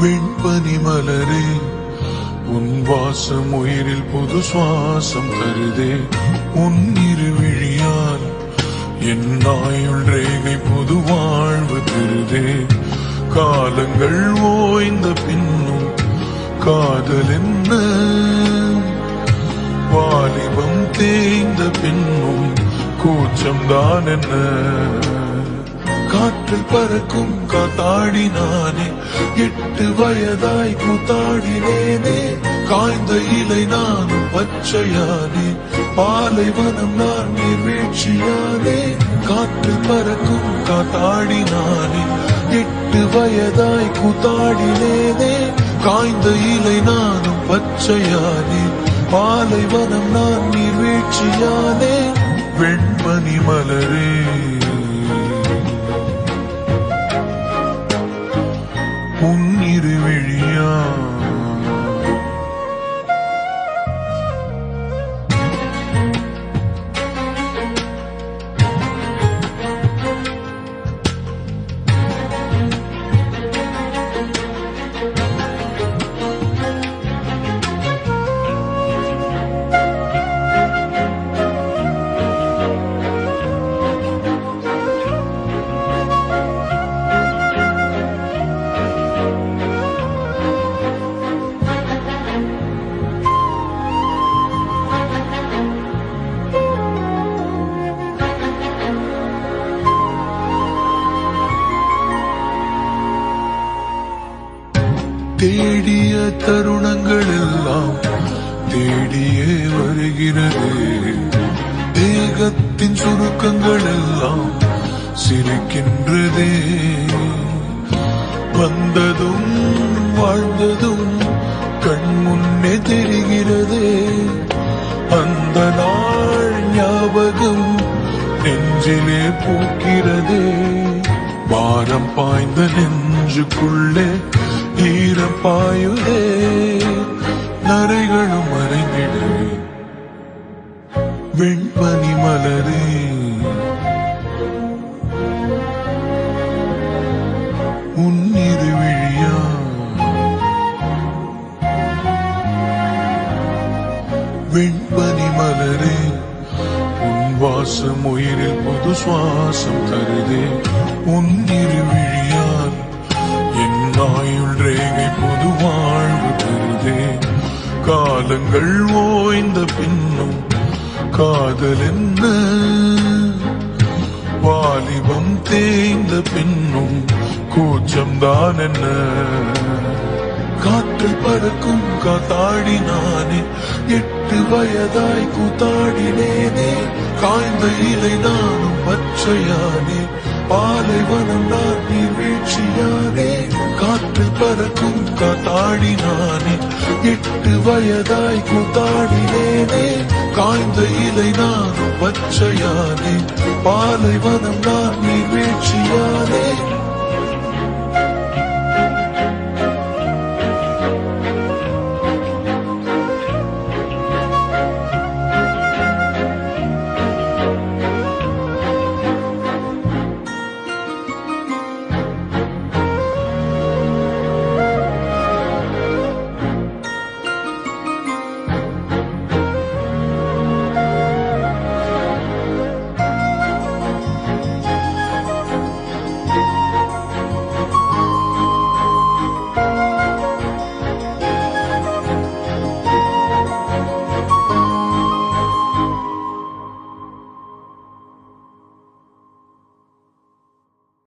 வெண்பனி மலரே உன் வாசம் உயிரில் புது சுவாசம் தருதே. உன் இருவிழியால் என் ஆயுள் ரேகை புது வாழ்வு பெறுதே. காலங்கள் ஓய்ந்த பின்னும் காதல் என்ன, வாலிபம் தேய்ந்த பின்னும் கூச்சம்தான் என்ன. காற்றில் பறக்கும் காத்தாடி நானே, 8 வயதாய் கூத்தாடினேனே. காய்ந்த இலை நானும் பச்சையானே, பாலைவனம் நான் நீர்வீழ்ச்சியானே. காற்றில் பறக்கும் காத்தாடி நானே, 8 வயதாய் கூத்தாடினேனே. காய்ந்த இலை நானும் பச்சையானே, பாலைவனம் நான் நீர்வீழ்ச்சியானே. வெண்மணி மலரே உன் இருவிழியா தேடிய தருணங்கள் எல்லாம் தேடியே வருகிறது. தேகத்தின் சுருக்கங்கள் எல்லாம் சிரிக்கின்றதே. வந்ததும் வாழ்ந்ததும் கண் முன்னே தெரிகிறதே. அந்த நாள் ஞாபகம் நெஞ்சிலே பூக்கிறதே. பாரம் பாய்ந்த நெஞ்சுக்குள்ளே ஈரம் பாயுதே. நரைகளும் மறைந்திடவே. வெண்பனி மலரே உன் இருவிழியா வெண்பனி மலரே உன் வாசம் உயிரில் புது சுவாசம் தருதே. உன் இருவிழியால் என் ஆயுள் ரேகை புது வாழ்வு பெறுதே. காலங்கள் ஓய்ந்த பின்னும் காதல் என்ன, வாலிபம் தேய்ந்த பின்னும் கூச்சம்தான் என்ன. காற்றில் பறக்கும் காத்தாடி நானே, 8 வயதாய் கூத்தாடினேனே. காய்ந்த இலை நானும் பச்சையானே, பாலைவனம் நான் நீர்வீழ்ச்சியானே. காற்றில் பறக்கும் காத்தாடி நானே, 8 வயதாய் கூத்தாடினேனே. காய்ந்த இலை நானும் பச்சையானே, பாலைவனம் நான் நீர்வீழ்ச்சியானே.